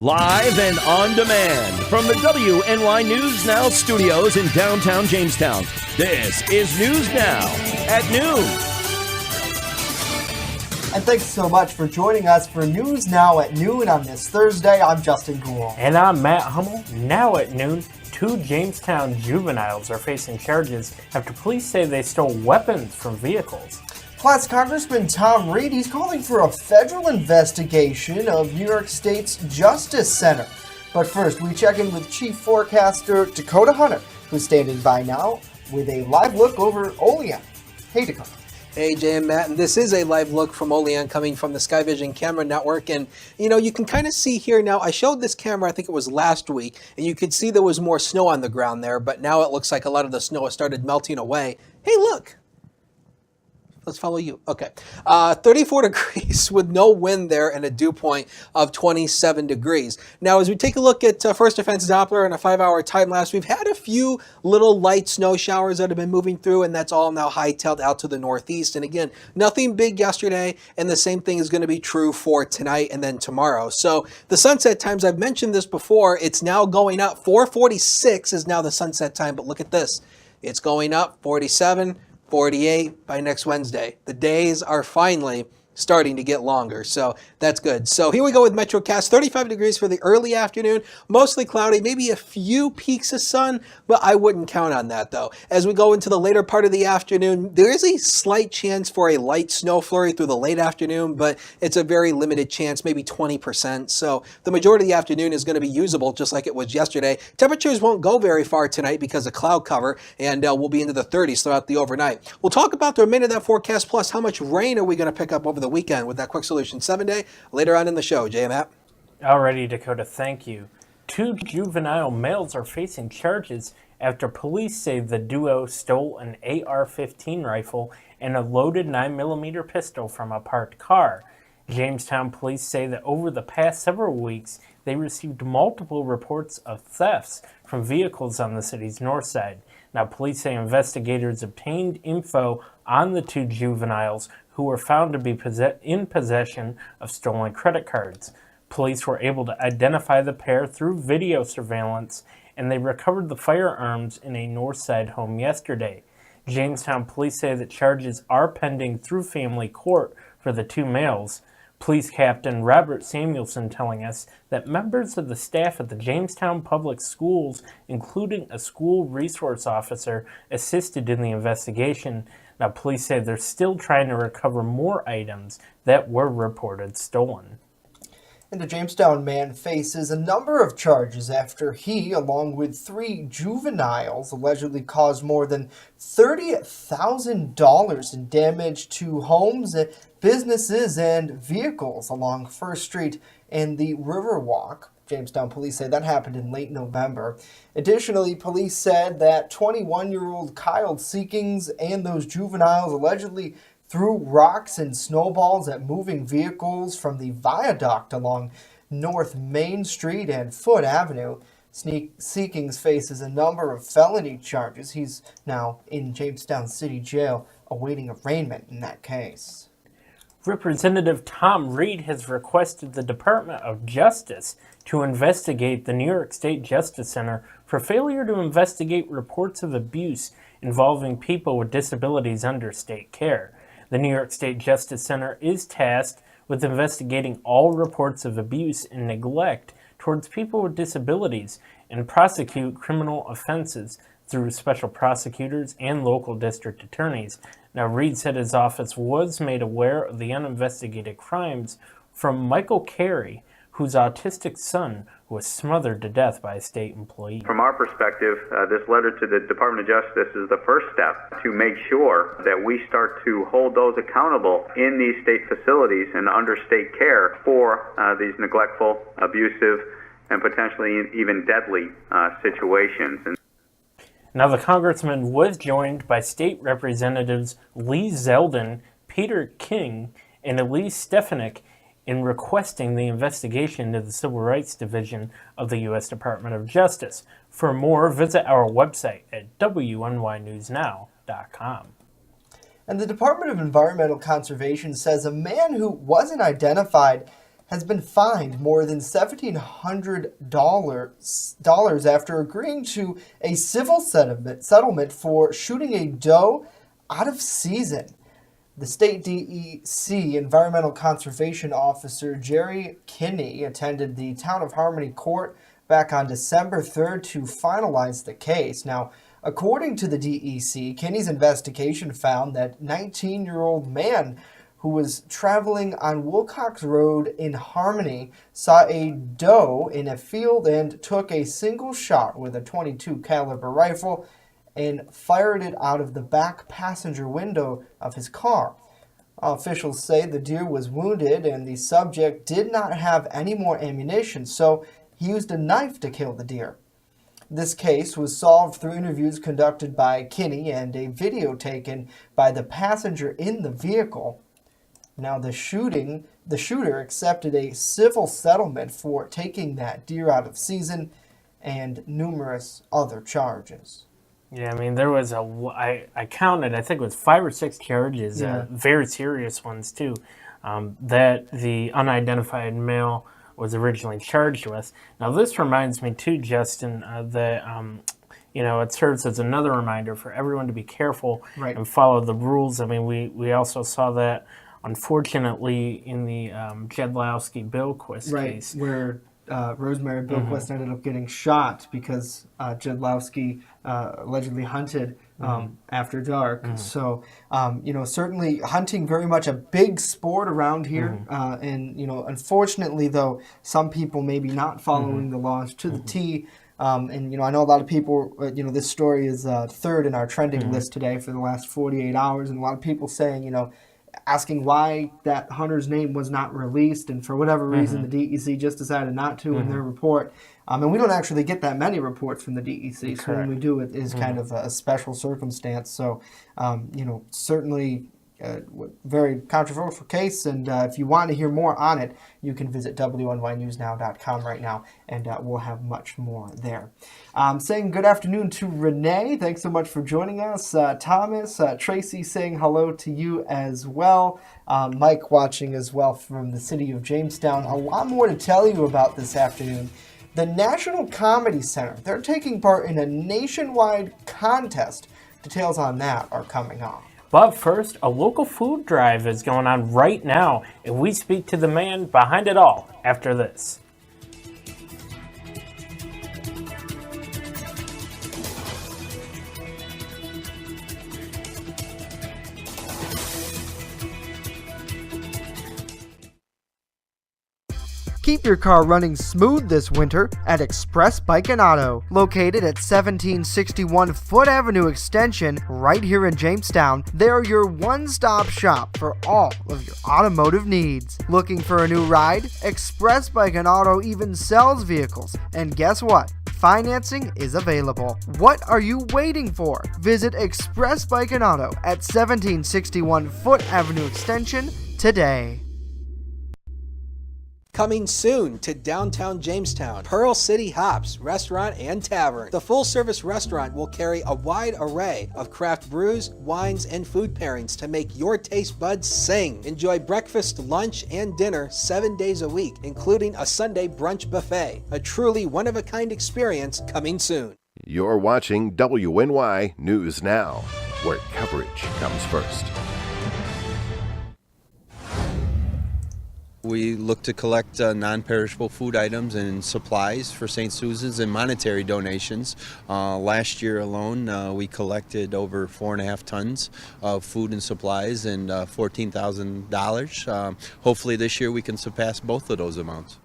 Live and on demand from the WNY News Now studios in downtown Jamestown. This is News Now at noon. And thanks so much for joining us for News Now at noon on this Thursday. I'm Justin Gould. And I'm Matt Hummel. Now at noon, 2 Jamestown juveniles are facing charges after police say they stole weapons from vehicles. Plus, Congressman Tom Reed, he's calling for a federal investigation of New York State's Justice Center. But first, we check in with Chief Forecaster Dakota Hunter, who's standing by now with a live look over Olean. Hey, Dakota. Hey, Jay and Matt, and this is a live look from Olean coming from the Sky Vision camera network. And, you can kind of see here now, I showed this camera, I think it was last week, and you could see there was more snow on the ground there, but now it looks like a lot of the snow has started melting away. Hey, look. Let's follow you. Okay. 34 degrees with no wind there and a dew point of 27 degrees. Now, as we take a look at First Defense Doppler and a 5-hour time lapse, we've had a few little light snow showers that have been moving through, and that's all now hightailed out to the northeast. And again, nothing big yesterday, and the same thing is going to be true for tonight and then tomorrow. So the sunset times, I've mentioned this before, it's now going up. 4:46 is now the sunset time, but look at this. It's going up 47, 48 by next Wednesday. The days are finally starting to get longer, so that's good. So here we go with MetroCast. 35 degrees for the early afternoon, mostly cloudy, maybe a few peaks of sun, but I wouldn't count on that though. As we go into the later part of the afternoon, there is a slight chance for a light snow flurry through the late afternoon, but it's a very limited chance, maybe 20%. So the majority of the afternoon is going to be usable just like it was yesterday. Temperatures won't go very far tonight because of cloud cover, and we'll be into the 30s throughout the overnight. We'll talk about the remainder of that forecast, plus how much rain are we going to pick up over the weekend with that Quick Solution 7-day later on in the show. Jay and Matt. Alrighty, Dakota, thank you. 2 juvenile males are facing charges after police say the duo stole an AR-15 rifle and a loaded 9mm pistol from a parked car. Jamestown police say that over the past several weeks, they received multiple reports of thefts from vehicles on the city's north side. Now, police say investigators obtained info on the 2 juveniles who were found to be in possession of stolen credit cards. Police were able to identify the pair through video surveillance, and they recovered the firearms in a north side home yesterday. Jamestown police say that charges are pending through family court for the 2 males. Police Captain Robert Samuelson telling us that members of the staff at the Jamestown Public Schools, including a school resource officer, assisted in the investigation. Now, police say they're still trying to recover more items that were reported stolen. And a Jamestown man faces a number of charges after he, along with 3 juveniles, allegedly caused more than $30,000 in damage to homes, businesses, and vehicles along First Street and the Riverwalk. Jamestown police say that happened in late November. Additionally, police said that 21-year-old Kyle Seekings and those juveniles allegedly threw rocks and snowballs at moving vehicles from the viaduct along North Main Street and Foote Avenue. Seekings faces a number of felony charges. He's now in Jamestown City Jail awaiting arraignment in that case. Representative Tom Reed has requested the Department of Justice to investigate the New York State Justice Center for failure to investigate reports of abuse involving people with disabilities under state care. The New York State Justice Center is tasked with investigating all reports of abuse and neglect towards people with disabilities and prosecute criminal offenses through special prosecutors and local district attorneys. Now, Reed said his office was made aware of the uninvestigated crimes from Michael Carey, whose autistic son was smothered to death by a state employee. From our perspective, this letter to the Department of Justice is the first step to make sure that we start to hold those accountable in these state facilities and under state care for these neglectful, abusive, and potentially even deadly situations. Now, the congressman was joined by state representatives Lee Zeldin, Peter King, and Elise Stefanik in requesting the investigation into the Civil Rights Division of the U.S. Department of Justice. For more, visit our website at WNYNewsNow.com. And the Department of Environmental Conservation says a man who wasn't identified has been fined more than $1,700 after agreeing to a civil settlement for shooting a doe out of season. The state DEC Environmental Conservation Officer Jerry Kinney attended the Town of Harmony Court back on December 3rd to finalize the case. Now, according to the DEC, Kinney's investigation found that 19-year-old man who was traveling on Wilcox Road in Harmony saw a doe in a field and took a single shot with a .22 caliber rifle and fired it out of the back passenger window of his car. Officials say the deer was wounded and the subject did not have any more ammunition, so he used a knife to kill the deer. This case was solved through interviews conducted by Kinney and a video taken by the passenger in the vehicle. Now, the shooter accepted a civil settlement for taking that deer out of season and numerous other charges. Yeah, I mean, there was I counted, I think it was 5 or 6 charges, very serious ones too, that the unidentified male was originally charged with. Now, this reminds me too, Justin, that it serves as another reminder for everyone to be careful and follow the rules. I mean, we also saw that, unfortunately, in the Jedlowski Bilquist case, where Rosemary Bilquist ended up getting shot because Jedlowski allegedly hunted after dark. So, certainly hunting very much a big sport around here. And, unfortunately, though, some people maybe not following the laws to the T. And, I know a lot of people, this story is third in our trending list today for the last 48 hours. And a lot of people saying, asking why that hunter's name was not released, and for whatever reason the DEC just decided not to in their report. And we don't actually get that many reports from the DEC, so when we do, it is kind of a special circumstance. So, certainly very controversial case, and if you want to hear more on it, you can visit WNYNewsNow.com right now, and we'll have much more there. Saying good afternoon to Renee. Thanks so much for joining us. Thomas, Tracy saying hello to you as well. Mike watching as well from the city of Jamestown. A lot more to tell you about this afternoon. The National Comedy Center, they're taking part in a nationwide contest. Details on that are coming up. But first, a local food drive is going on right now, and we speak to the man behind it all after this. Keep your car running smooth this winter at Express Bike & Auto, located at 1761 Foote Avenue Extension, right here in Jamestown. They're your one-stop shop for all of your automotive needs. Looking for a new ride? Express Bike & Auto even sells vehicles. And guess what? Financing is available. What are you waiting for? Visit Express Bike & Auto at 1761 Foote Avenue Extension today. Coming soon to downtown Jamestown, Pearl City Hops Restaurant and Tavern. The full-service restaurant will carry a wide array of craft brews, wines, and food pairings to make your taste buds sing. Enjoy breakfast, lunch, and dinner 7 days a week, including a Sunday brunch buffet. A truly one-of-a-kind experience coming soon. You're watching WNY News Now, where coverage comes first. We look to collect non-perishable food items and supplies for St. Susan's and monetary donations. Last year alone, we collected over 4.5 tons of food and supplies and $14,000. Hopefully this year we can surpass both of those amounts.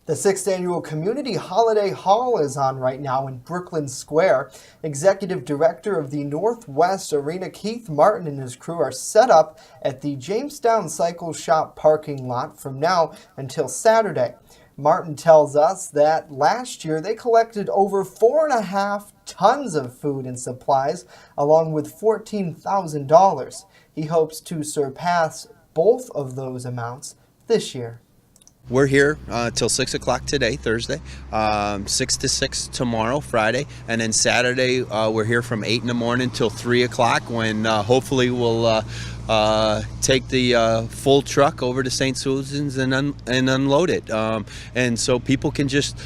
The 6th Annual Community Holiday Haul is on right now in Brooklyn Square. Executive Director of the Northwest Arena, Keith Martin, and his crew are set up at the Jamestown Cycle Shop parking lot from now until Saturday. Martin tells us that last year they collected over 4.5 tons of food and supplies, along with $14,000. He hopes to surpass both of those amounts this year. We're here till 6 o'clock today, Thursday, 6 to 6 tomorrow, Friday, and then Saturday we're here from 8 in the morning till 3 o'clock when hopefully we'll take the full truck over to St. Susan's and unload it. And so people can just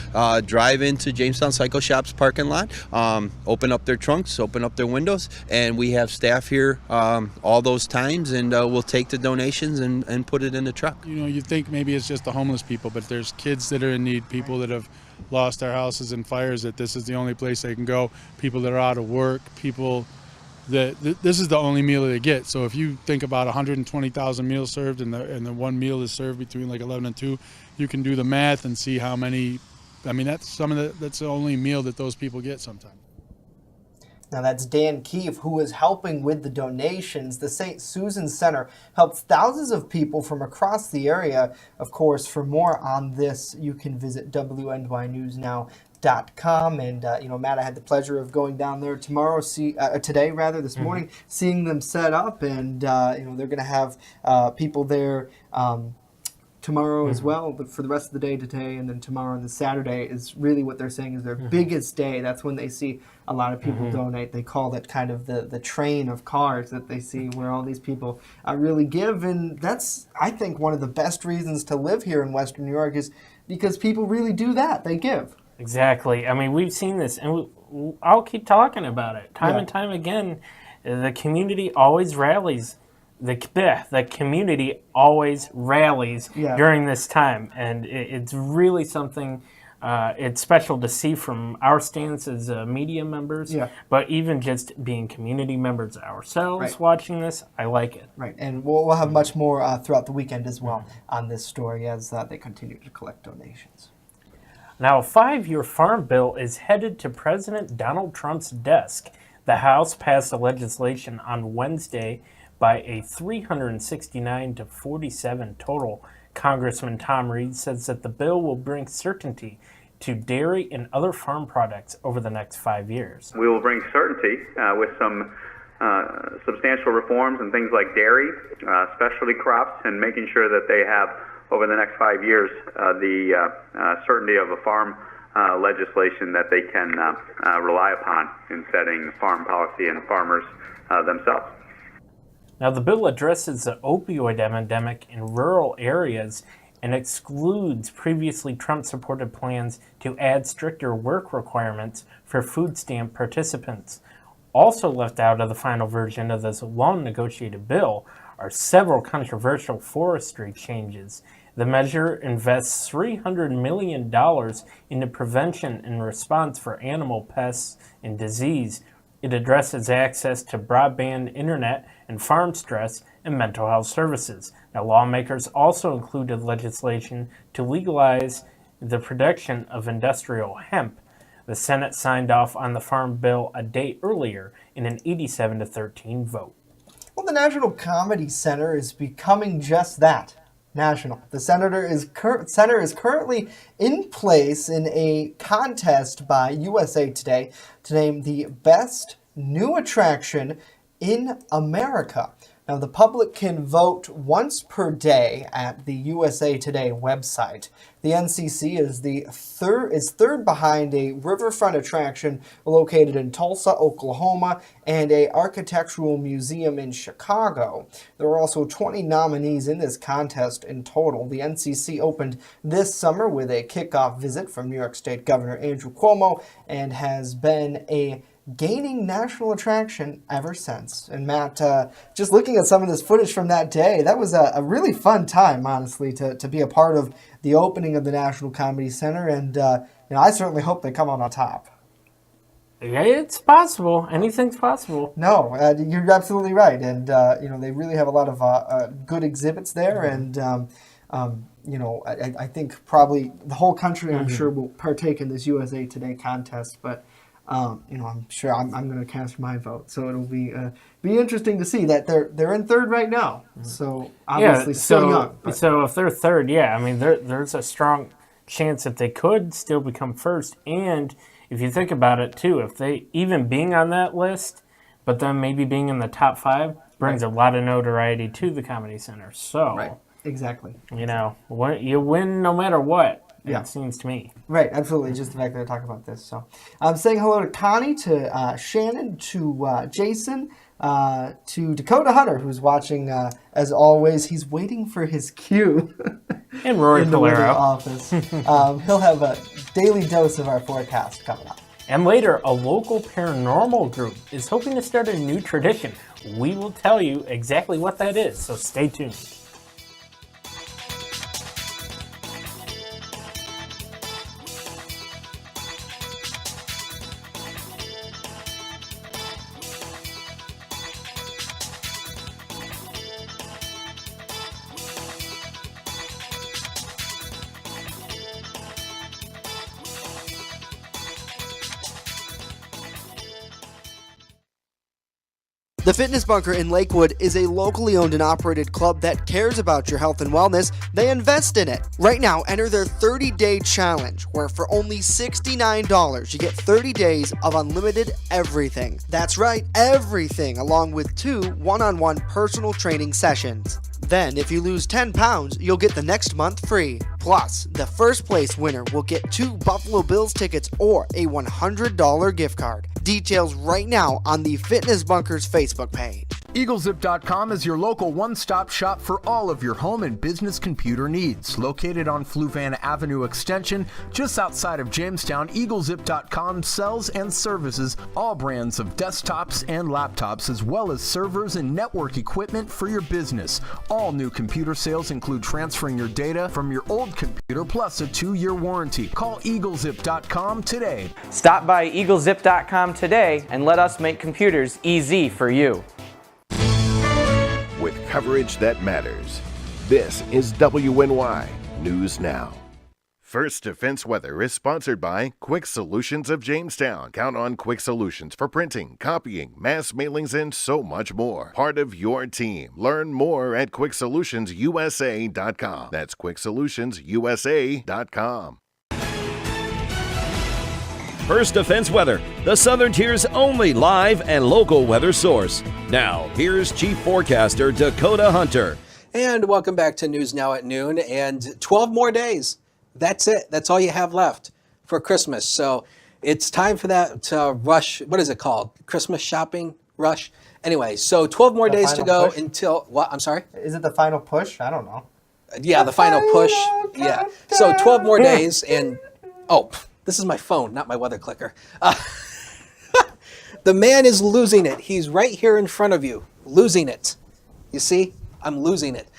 drive into Jamestown Cycle Shop's parking lot, open up their trunks, open up their windows, and we have staff here all those times, and we'll take the donations and put it in the truck. You know, you think maybe it's just the homeless people, but there's kids that are in need, people that have lost their houses in fires, that this is the only place they can go, people that are out of work, people that this is the only meal they get. So if you think about 120,000 meals served and the one meal is served between like 11 and 2, you can do the math and see how many. I mean, that's the only meal that those people get sometimes. Now that's Dan Keefe, who is helping with the donations. The St. Susan Center helps thousands of people from across the area. Of course, for more on this, you can visit WNYNewsNow.com. And Matt, I had the pleasure of going down there this morning, seeing them set up, and they're going to have people there tomorrow as well, but for the rest of the day today, and then tomorrow and the Saturday is really what they're saying is their biggest day. That's when they see a lot of people donate. They call it kind of the train of cars that they see where all these people really give, and that's, I think, one of the best reasons to live here in Western New York is because people really do that. They give. Exactly. I mean, we've seen this, and I'll keep talking about it time and time again. The community always rallies. The community always rallies during this time, and it's really something. It's special to see from our stance as media members, but even just being community members ourselves watching this, I like it. Right, and we'll have much more throughout the weekend as well on this story as they continue to collect donations. Now, a 5-year farm bill is headed to President Donald Trump's desk. The House passed the legislation on Wednesday by a 369 to 47 total. Congressman Tom Reed says that the bill will bring certainty to dairy and other farm products over the next 5 years. We will bring certainty with some substantial reforms and things like dairy, specialty crops, and making sure that they have, over the next 5 years, the certainty of a farm legislation that they can rely upon in setting farm policy and farmers themselves. Now, the bill addresses the opioid epidemic in rural areas and excludes previously Trump-supported plans to add stricter work requirements for food stamp participants. Also left out of the final version of this long-negotiated bill are several controversial forestry changes. The measure invests $300 million into prevention and response for animal pests and disease. It addresses access to broadband internet and farm stress and mental health services. Now, lawmakers also included legislation to legalize the production of industrial hemp. The Senate signed off on the Farm Bill a day earlier in an 87-13 vote. Well, the National Comedy Center is becoming just that. National. The center is currently in place in a contest by USA Today to name the best new attraction in America. Now, the public can vote once per day at the USA Today website. The NCC is third behind a riverfront attraction located in Tulsa, Oklahoma, and a architectural museum in Chicago. There are also 20 nominees in this contest in total. The NCC opened this summer with a kickoff visit from New York State Governor Andrew Cuomo and has been a gaining national attraction ever since. And Matt, just looking at some of this footage from that day, that was a really fun time, honestly, to be a part of the opening of the National Comedy Center. And I certainly hope they come out on top. Yeah, it's possible. Anything's possible. No, you're absolutely right. And they really have a lot of good exhibits there. And I think probably the whole country, I'm sure, will partake in this USA Today contest. But I'm sure I'm going to cast my vote, so it'll be interesting to see that they're in third right now. So obviously still young. But. So if they're third, I mean there's a strong chance that they could still become first. And if you think about it too, if they even being on that list, but then maybe being in the top 5 brings a lot of notoriety to the Comedy Center. So exactly. You win no matter what. It seems to me. Right, absolutely. Just the fact that I talk about this. So I'm saying hello to Connie, to Shannon, to Jason, to Dakota Hunter, who's watching as always. He's waiting for his cue. And Rory in the Weather Polero. office. He'll have a daily dose of our forecast coming up. And later, a local paranormal group is hoping to start a new tradition. We will tell you exactly what that is, so stay tuned. The Fitness Bunker in Lakewood is a locally owned and operated club that cares about your health and wellness. They invest in it. Right now, enter their 30-day challenge, where for only $69, you get 30 days of unlimited everything. That's right, everything, along with 2 one-on-one personal training sessions. Then, if you lose 10 pounds, you'll get the next month free. Plus, the first place winner will get 2 Buffalo Bills tickets or a $100 gift card. Details right now on the Fitness Bunker's Facebook page. EagleZip.com is your local one-stop shop for all of your home and business computer needs. Located on Fluvan Avenue Extension, just outside of Jamestown, EagleZip.com sells and services all brands of desktops and laptops, as well as servers and network equipment for your business. All new computer sales include transferring your data from your old computer plus a 2-year warranty. Call EagleZip.com today. Stop by EagleZip.com today and let us make computers easy for you. With coverage that matters, this is WNY News Now. First Defense Weather is sponsored by Quick Solutions of Jamestown. Count on Quick Solutions for printing, copying, mass mailings, and so much more. Part of your team. Learn more at QuickSolutionsUSA.com. That's QuickSolutionsUSA.com. First Defense Weather, the Southern Tier's only live and local weather source. Now, here's Chief Forecaster Dakota Hunter. And welcome back to News Now at noon. And 12 more days. That's it. That's all you have left for Christmas. So it's time for that rush. What is it called? Christmas shopping rush? Anyway, so 12 more days to go until, what? I'm sorry? Is it the final push? I don't know. Yeah, the final push. Yeah. So 12 more days and, oh, this is my phone, not my weather clicker. The man is losing it. He's right here in front of you, losing it. You see? I'm losing it.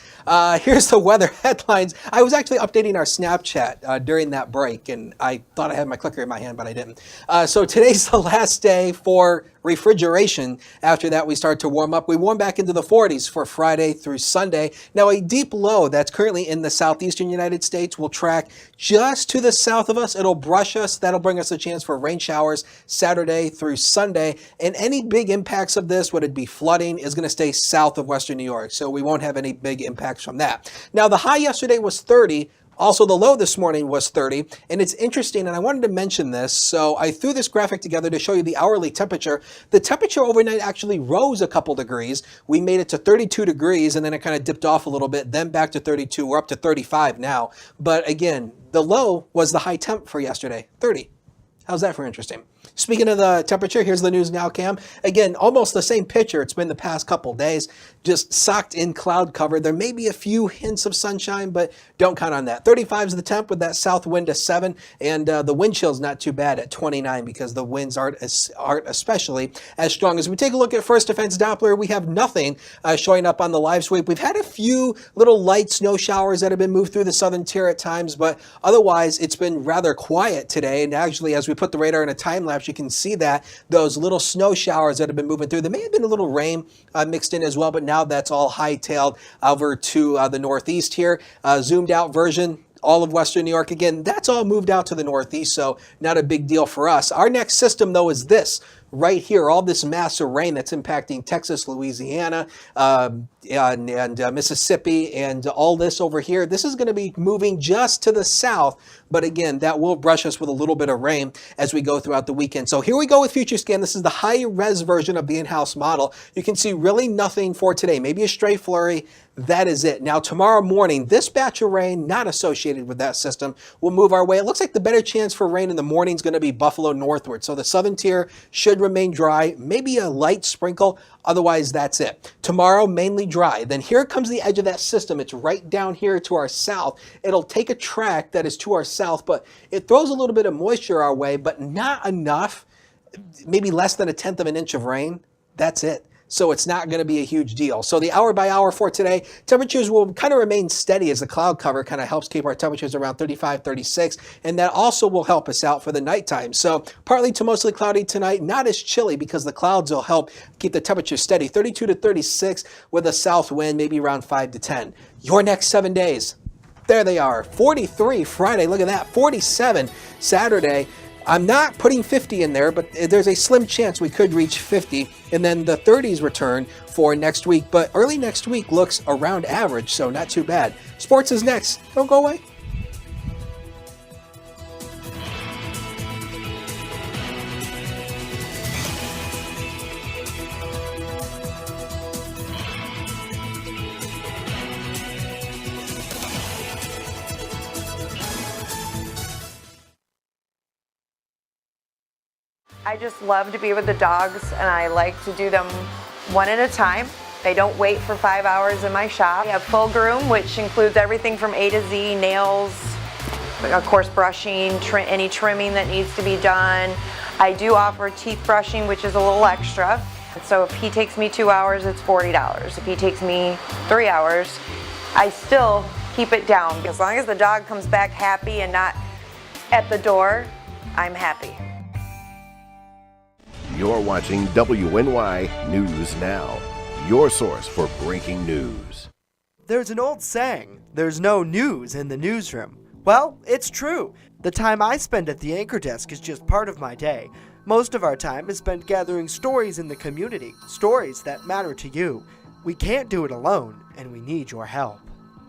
Here's the weather headlines. I was actually updating our Snapchat during that break, and I thought I had my clicker in my hand, but I didn't. So today's the last day for refrigeration. After that, we start to warm up. We warm back into the 40s for Friday through Sunday. Now, a deep low that's currently in the southeastern United States will track just to the south of us. It'll brush us. That'll bring us a chance for rain showers Saturday through Sunday. And any big impacts of this, would it be flooding, is going to stay south of western New York. So we won't have any big impacts from that. Now, the high yesterday was 30. Also, the low this morning was 30, and it's interesting, and I wanted to mention this, so I threw this graphic together to show you the hourly temperature. The temperature overnight actually rose a couple degrees. We made it to 32 degrees, and then it kind of dipped off a little bit, then back to 32. We're up to 35 now. But again, the low was the high temp for yesterday, 30. How's that for interesting? Speaking of the temperature, here's the News Now cam. Again, almost the same picture it's been the past couple days, just socked in cloud cover. There may be a few hints of sunshine, but don't count on that. 35 is the temp with that south wind to 7, and the wind chill's not too bad at 29 because the winds aren't especially as strong. As we take a look at First Defense Doppler, we have nothing showing up on the live sweep. We've had a few little light snow showers that have been moved through the southern tier at times, but otherwise it's been rather quiet today. And actually, as we put the radar in a time lapse, you can see that those little snow showers that have been moving through. There may have been a little rain mixed in as well, but now that's all hightailed over to the northeast here. Zoomed out version, all of western New York. Again, that's all moved out to the northeast, so not a big deal for us. Our next system, though, is this right here, all this massive rain that's impacting Texas, Louisiana, and Mississippi, and all this over here. This is going to be moving just to the south, but again, that will brush us with a little bit of rain as we go throughout the weekend. So here we go with FutureScan. This is the high-res version of the in-house model. You can see really nothing for today, maybe a stray flurry. That is it. Now, tomorrow morning, this batch of rain, not associated with that system, will move our way. It looks like the better chance for rain in the morning is going to be Buffalo northward. So the southern tier should should remain dry, maybe a light sprinkle. Otherwise, that's it. Tomorrow, mainly dry. Then here comes the edge of that system. It's right down here to our south. It'll take a track that is to our south, but it throws a little bit of moisture our way, but not enough, maybe less than 1/10 of an inch of rain. That's it. So it's not going to be a huge deal. So the hour by hour for today, temperatures will kind of remain steady as the cloud cover kind of helps keep our temperatures around 35, 36. And that also will help us out for the nighttime. So partly to mostly cloudy tonight, not as chilly because the clouds will help keep the temperature steady. 32 to 36 with a south wind, maybe around 5 to 10. Your next 7 days. There they are. 43 Friday. Look at that. 47 Saturday. I'm not putting 50 in there, but there's a slim chance we could reach 50. And then the 30s return for next week. But early next week looks around average, so not too bad. Sports is next. Don't go away. I just love to be with the dogs, and I like to do them one at a time. They don't wait for 5 hours in my shop. We have full groom, which includes everything from A to Z, nails, of course brushing, any trimming that needs to be done. I do offer teeth brushing, which is a little extra. So if he takes me 2 hours, it's $40. If he takes me 3 hours, I still keep it down. As long as the dog comes back happy and not at the door, I'm happy. You're watching WNY News Now, your source for breaking news. There's an old saying, there's no news in the newsroom. Well, it's true. The time I spend at the anchor desk is just part of my day. Most of our time is spent gathering stories in the community, stories that matter to you. We can't do it alone, and we need your help.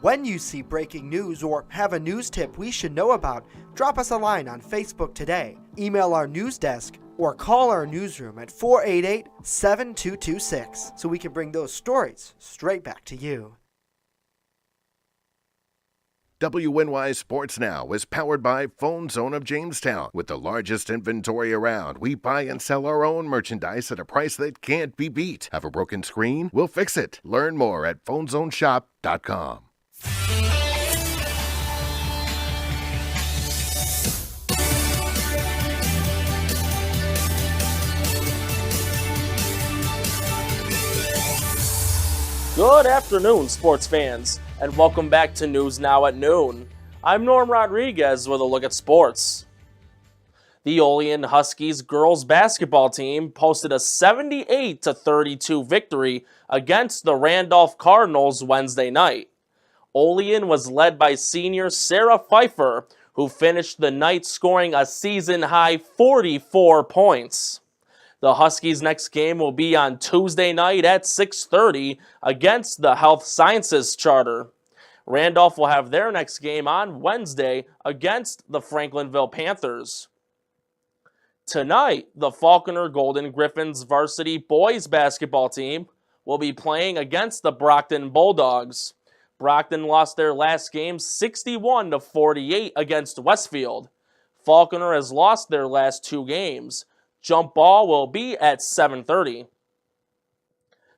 When you see breaking news or have a news tip we should know about, drop us a line on Facebook today, email our news desk, or call our newsroom at 488-7226 so we can bring those stories straight back to you. WNY Sports Now is powered by Phone Zone of Jamestown. With the largest inventory around, we buy and sell our own merchandise at a price that can't be beat. Have a broken screen? We'll fix it. Learn more at phonezoneshop.com. Good afternoon, sports fans, and welcome back to News Now at Noon. I'm Norm Rodriguez with a look at sports. The Olean Huskies girls basketball team posted a 78-32 victory against the Randolph Cardinals Wednesday night. Olean was led by senior Sarah Pfeiffer, who finished the night scoring a season-high 44 points. The Huskies' next game will be on Tuesday night at 6:30 against the Health Sciences Charter. Randolph will have their next game on Wednesday against the Franklinville Panthers. Tonight, the Falconer Golden Griffins varsity boys basketball team will be playing against the Brockton Bulldogs. Brockton lost their last game 61-48 against Westfield. Falconer has lost their last 2 games. Jump ball will be at 7:30.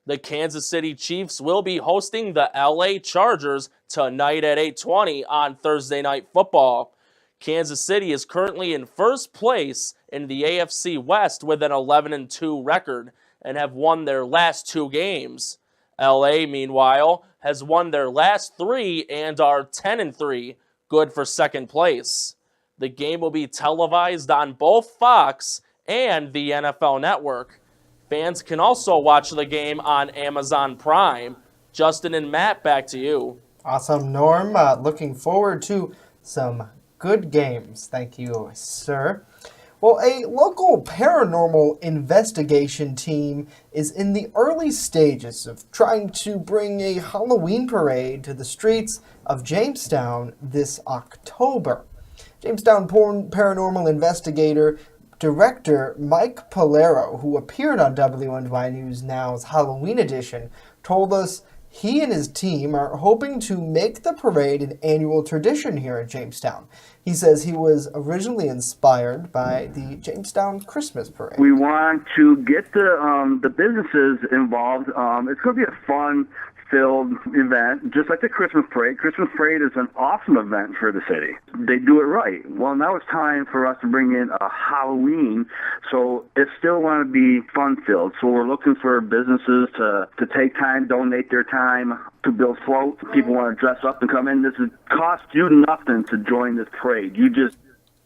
The Kansas City Chiefs will be hosting the LA Chargers tonight at 8:20 on Thursday Night Football. Kansas City is currently in first place in the AFC West with an 11-2 record and have won their last 2 games. LA, meanwhile, has won their last 3 and are 10-3, good for second place. The game will be televised on both Fox and the NFL Network. Fans can also watch the game on Amazon Prime. Justin and Matt, back to you. Awesome, Norm. Looking forward to some good games. Thank you, sir. Well, a local paranormal investigation team is in the early stages of trying to bring a Halloween parade to the streets of Jamestown this October. Jamestown paranormal investigator Director Mike Polero, who appeared on WNY News Now's Halloween edition, told us He and his team are hoping to make the parade an annual tradition here in Jamestown. He says he was originally inspired by the Jamestown Christmas Parade. We want to get the businesses involved. It's going to be a fun-filled event, just like the Christmas Parade. Christmas Parade is an awesome event for the city. They do it right. Well, now it's time for us to bring in a Halloween, so it still want to be fun-filled. So we're looking for businesses to take time, donate their time to build floats. People want to dress up and come in. This costs you nothing to join this parade. You just...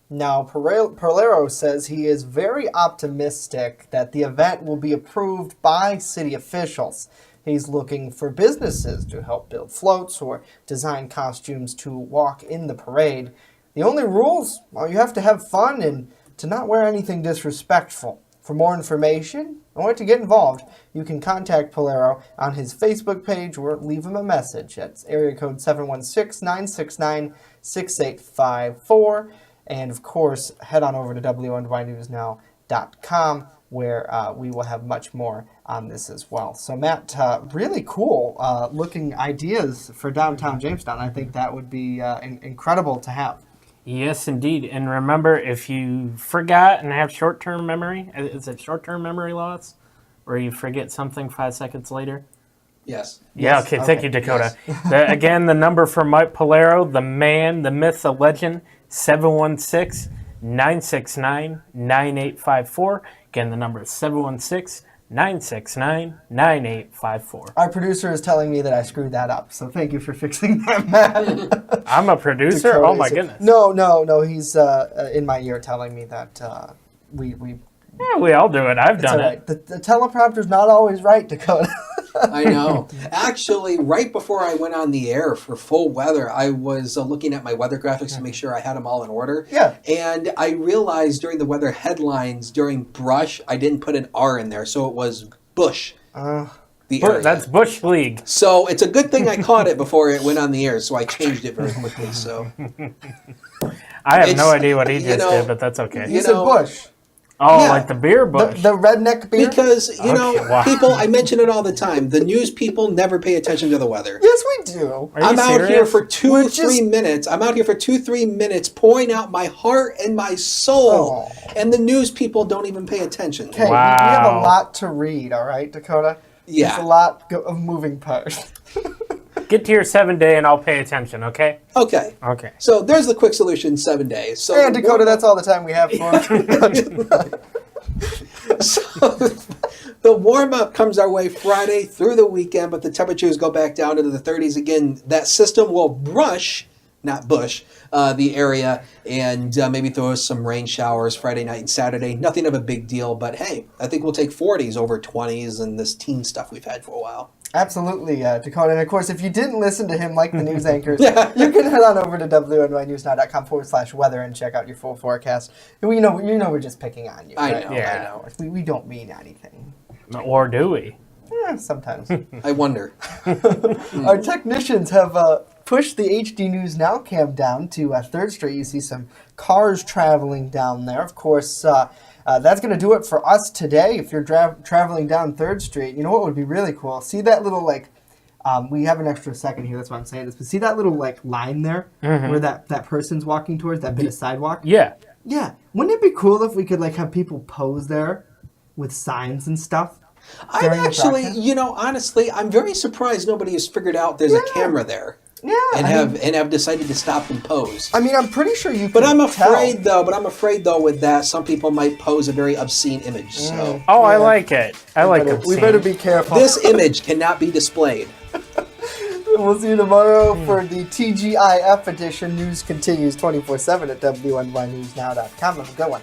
Now, Perlero says he is very optimistic that the event will be approved by city officials. He's looking for businesses to help build floats or design costumes to walk in the parade. The only rules, well, you have to have fun and to not wear anything disrespectful. For more information or to get involved, you can contact Polero on his Facebook page or leave him a message. That's area code 716-969-6854. And of course, head on over to WNYNewsNow.com where we will have much more on this as well. So Matt, really cool looking ideas for downtown Jamestown. I think that would be incredible to have. Yes, indeed. And remember, if you forgot and have short-term memory, is it short-term memory loss? Where you forget something 5 seconds later? Yes. Yeah, Yes. okay. Thank you, Dakota. Yes. Again, the number for Mike Polero, the man, the myth, the legend, 716-969-9854. Again, the number is 716-969-9854. Our producer is telling me that I screwed that up, so thank you for fixing that, Matt. I'm a producer? Dakota Oh, my is- goodness. No, he's in my ear telling me that we Yeah, we all do it. I've it's done all it. right. The teleprompter's not always right, Dakota. I know. Actually, right before I went on the air for full weather, I was looking at my weather graphics to make sure I had them all in order. Yeah. And I realized during the weather headlines, during brush, I didn't put an R in there, so it was bush. The area. That's Bush League. So it's a good thing I caught it before it went on the air, so I changed it very quickly. So I have no It's, idea what he you just know, did, but that's okay. You said Bush. Oh, Yeah. like the beer Bush. The redneck beer? because, you know, Okay, wow. people, I mention it all the time, the news people never pay attention to the weather. Yes, we do. Are you I'm out here serious? for 3 minutes. I'm out here for 3 minutes pouring out my heart and my soul. And the news people don't even pay attention. Okay, we have a lot to read, all right, Dakota? Yeah. There's a lot of moving parts. Get to your 7-day and I'll pay attention, okay? Okay. Okay. So there's the quick solution, 7 days. So And Dakota, that's all the time we have for. So the warm-up comes our way Friday through the weekend, but the temperatures go back down into the 30s again. That system will brush, not bush, the area and maybe throw us some rain showers Friday night and Saturday. Nothing of a big deal, but hey, I think we'll take 40s over 20s and this teen stuff we've had for a while. Absolutely, Dakota. And of course, if you didn't listen to him like the news anchors, you can head on over to WNYNewsNow.com/weather and check out your full forecast. And you know we're just picking on you. I right? know, Yeah. I know. We don't mean anything. Or do we? Sometimes. I wonder. Our technicians have pushed the HD News Now cam down to 3rd Street. You see some cars traveling down there. Of course, that's going to do it for us today. If you're traveling down 3rd Street, you know what would be really cool? See that little, like, we have an extra second here, that's why I'm saying this, but see that little, like, line there where that person's walking towards, that bit of sidewalk? Yeah. Yeah. Wouldn't it be cool if we could, like, have people pose there with signs and stuff? I'm actually, you know, honestly, I'm very surprised nobody has figured out there's a camera there. Yeah. And have decided to stop and pose. I mean, I'm pretty sure you. But can I'm afraid tell. though with that some people might pose a very obscene image. So Oh, I like it. I like it. We better be careful. this image cannot be displayed. We'll see you tomorrow for the TGIF edition. News continues 24/7 at WNYNewsNow.com. Have a good one.